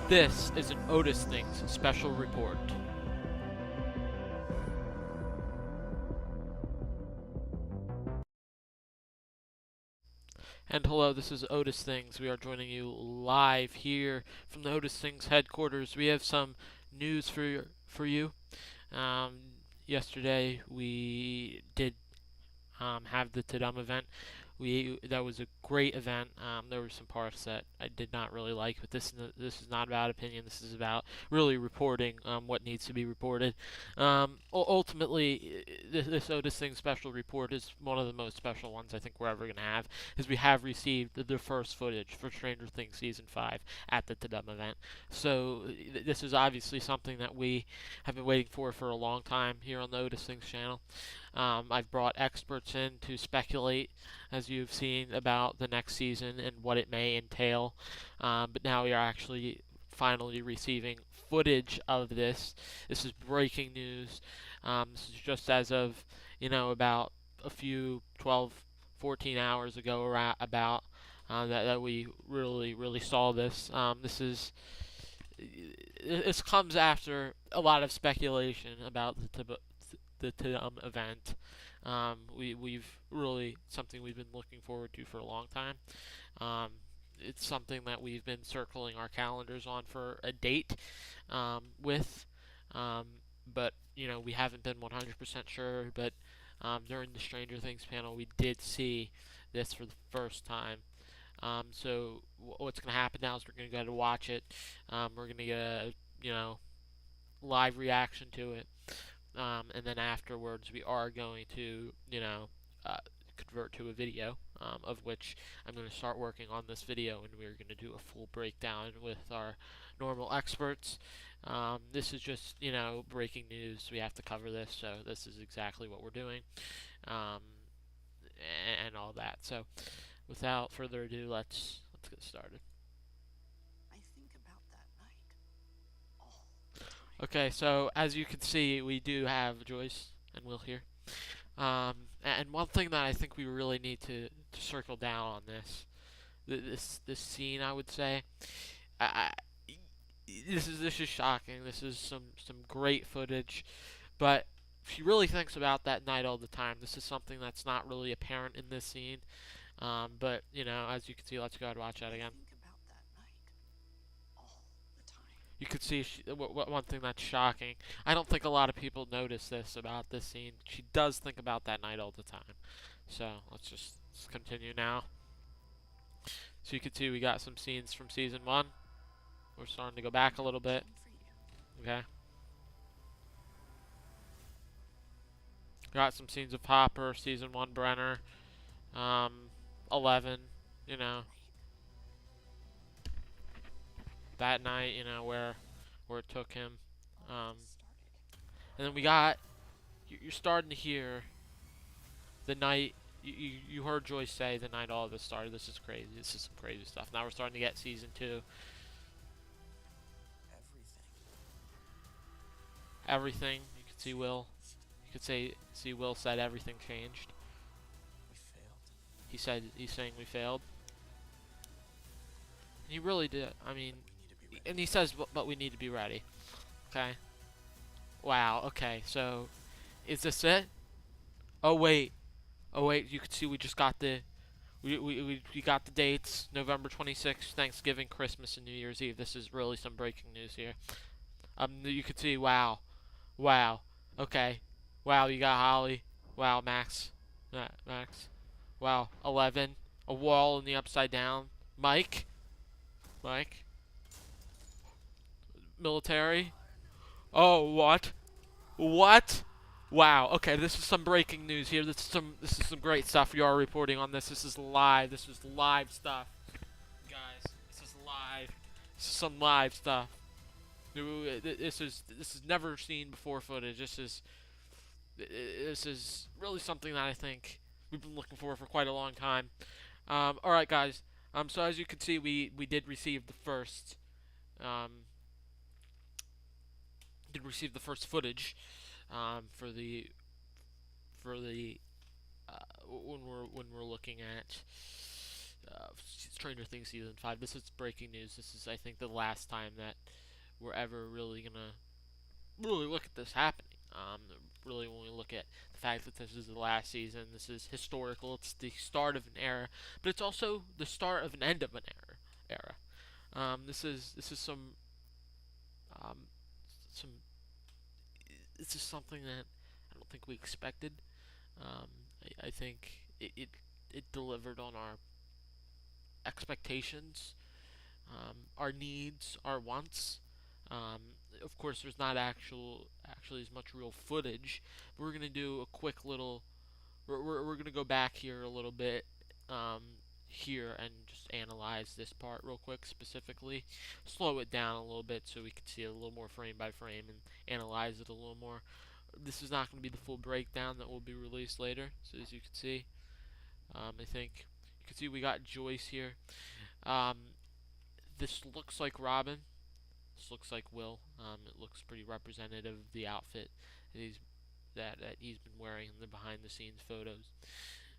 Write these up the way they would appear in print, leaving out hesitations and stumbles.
This is an Otis Things special report. And hello, this is Otis Things. We are joining you live here from the Otis Things headquarters. We have some news for you. Um, Yesterday we did have the Tudum event. That was a great event. There were some parts that I did not really like, but this is not about opinion. This is about really reporting what needs to be reported. Ultimately, this Otis Thing special report is one of the most special ones I think we're ever going to have, because we have received the first footage for Stranger Things season 5 at the Tudum event. So this is obviously something that we have been waiting for a long time here on the Otis Things channel. I've brought experts in to speculate, as you've seen, about the next season and what it may entail. But now we are actually finally receiving footage of this. This is breaking news. This is just as of, about a few 12, 14 hours ago, about that we really saw this. This comes after a lot of speculation about the Tudum event. We've really something we've been looking forward to for a long time. Um, it's something that we've been circling our calendars on for a date with, um, but we haven't been 100% sure. But during the Stranger Things panel, we did see this for the first time. So what's going to happen now is we're going to go to watch it. We're going to get a live reaction to it. And then afterwards, we are going to, uh, convert to a video, of which I'm going to start working on this video, and we're going to do a full breakdown with our normal experts. This is just, breaking news. We have to cover this, so this is exactly what we're doing, um, and all that. So, without further ado, let's get started. I think about that night all the time. Okay, so as you can see, we do have Joyce and Will here. And one thing that I think we really need to circle down on this scene, I would say, I, this is shocking. This is some great footage, but if she really thinks about that night all the time, this is something that's not really apparent in this scene. But as you can see, let's go ahead and watch that I again. think about that night all the time. You could see one thing that's shocking. I don't think a lot of people notice this about this scene. She does think about that night all the time. So let's continue now. So you can see we got some scenes from season 1. We're starting to go back a little bit. Came for you. Okay. Got some scenes of Hopper, season 1 Brenner, um, 11, you know, that night, where it took him. All Um, this started. and then we got, you're starting to hear the night, you heard Joyce say the night all of this started. This is crazy. This is some crazy stuff. Now we're starting to get season 2. Everything Everything. You can see Will. changed. You could see Will said everything changed. We failed. He's saying we failed. And he really did. I mean, We need to be ready. and he says, but we need to be ready. Okay. Wow. Okay. So, is this it? Oh wait. Oh wait. You can see we just got we got the dates. November 26th, Thanksgiving, Christmas, and New Year's Eve. This is really some breaking news here. You can see. Wow. Wow. Okay. Wow. You got Holly. Wow. Max. Max. Wow. 11. A wall in the upside down. Mike. Mike. Military. Oh, what? What? Wow. Okay, this is some breaking news here. This is some great stuff. We are reporting on this. This is live. This is live stuff, guys. This is live. This is some live stuff. This is never seen before footage. This is really something that I think we've been looking for quite a long time. All right, guys. So as you can see, we um, did receive the first footage for when we're looking at Stranger Things season 5. This is breaking news. This is, I think, the last time that we're ever really gonna really look at this happening. Really, when we look at the fact that this is the last season, this is historical. It's the start of an era, but it's also the start of an end of an era. This is um, some this is something that I don't think we expected. Um, I think it delivered on our expectations, our needs, our wants. Of course, there's not actually as much real footage. But we're gonna do a quick little. We're gonna go back here a little bit. Here and just analyze this part real quick specifically. Slow it down a little bit so we can see it a little more frame by frame and analyze it a little more. This is not going to be the full breakdown that will be released later. So as you can see, I think you can see we got Joyce here. Um, this looks like Robin. This looks like Will. It looks pretty representative of the outfit that he's been wearing in the behind the scenes photos.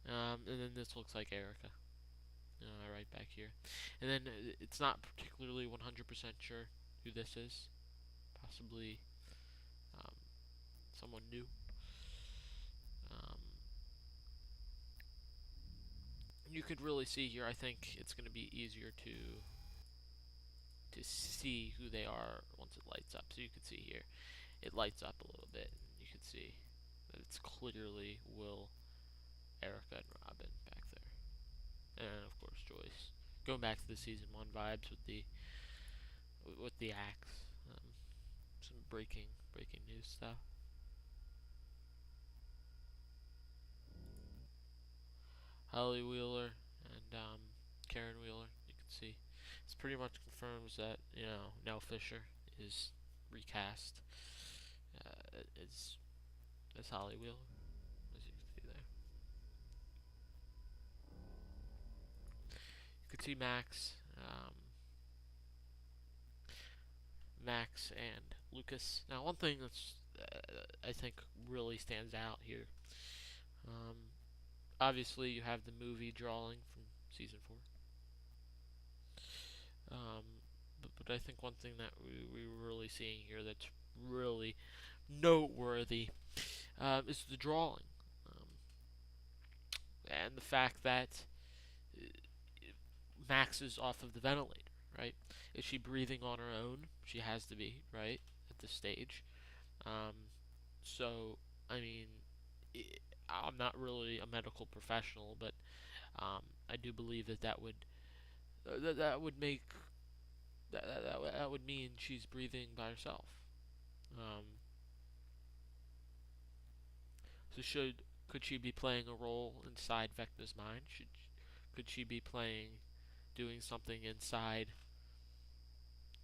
And then this looks like Erica. Right back here. And then it's not particularly 100% sure who this is. Possibly um, someone new. Um, you could really see here. I think it's going to be easier to see who they are once it lights up. So you can see here, it lights up a little bit. And you can see that it's clearly Will, Erica, and Robin back there, and of course Joyce. Going back to the season 1 vibes with the axe. Some breaking news stuff. Holly Wheeler and Karen Wheeler. You can see this pretty much confirms that Nell Fisher is recast as Holly Wheeler, as you can see there. You can see Max and Lucas. Now, one thing that's I think really stands out here. Um, Obviously, you have the movie drawing from season 4. Um, but I think one thing that we were really seeing here that's really noteworthy is the drawing. Um, and the fact that uh, Max is off of the ventilator, right? Is she breathing on her own? She has to be, right? At this stage. Um, so, I mean, I'm not really a medical professional, but I do believe that would make that would mean she's breathing by herself. Um, so could she be playing a role inside Vecna's mind? Could she be doing something inside,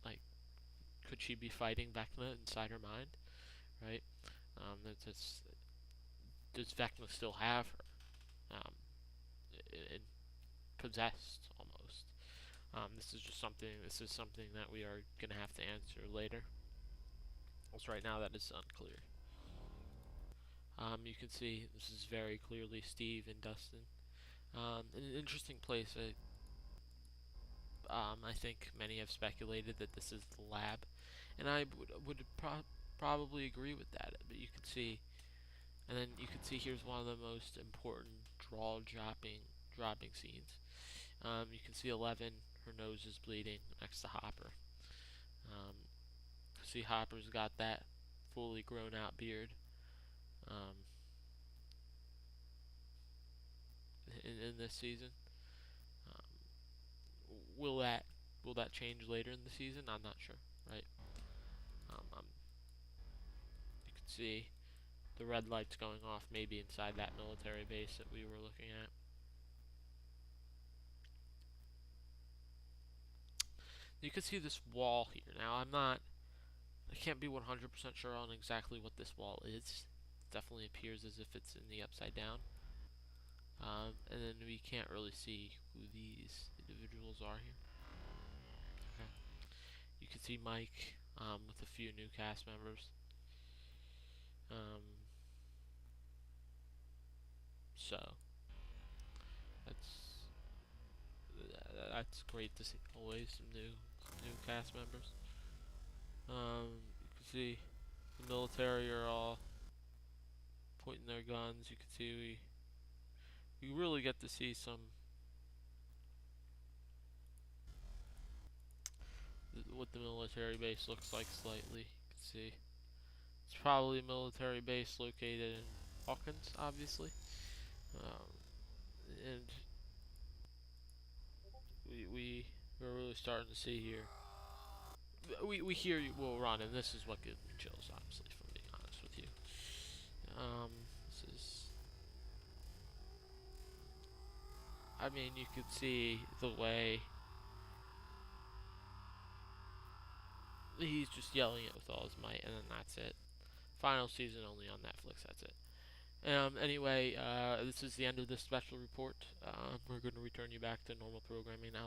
like could she be fighting Vecna inside her mind? Right? That's does Vecna still have her? In possessed almost. This is just something. This is something that we are gonna have to answer later. Also, right now that is unclear. You can see this is very clearly Steve and Dustin. In an interesting place. I think many have speculated that this is the lab, and I would probably agree with that. But you can see, and then you can see here's one of the most important dropping scenes. You can see 11. Her nose is bleeding next to Hopper. Um, see Hopper's got that fully grown out beard. Um, in this season. Will that change later in the season? I'm not sure. Right. You can see the red lights going off maybe inside that military base that we were looking at. You can see this wall here. Now I can't be 100% sure on exactly what this wall is. It definitely appears as if it's in the upside down. And then we can't really see who these individuals are here. Okay. You can see Mike with a few new cast members. Um, so that's that's great to see. Always some new cast members. You can see the military are all pointing their guns. You can see we really get to see some what the military base looks like slightly. You can see it's probably a military base located in Hawkins, obviously, um, and we're really starting to see here. We hear you, well, Ron, and this is what gives me chills, honestly, if I'm being honest with you. This is, I mean, you could see the way he's just yelling it with all his might, and then that's it. Final season only on Netflix. That's it. Anyway, this is the end of this special report. We're going to return you back to normal programming now.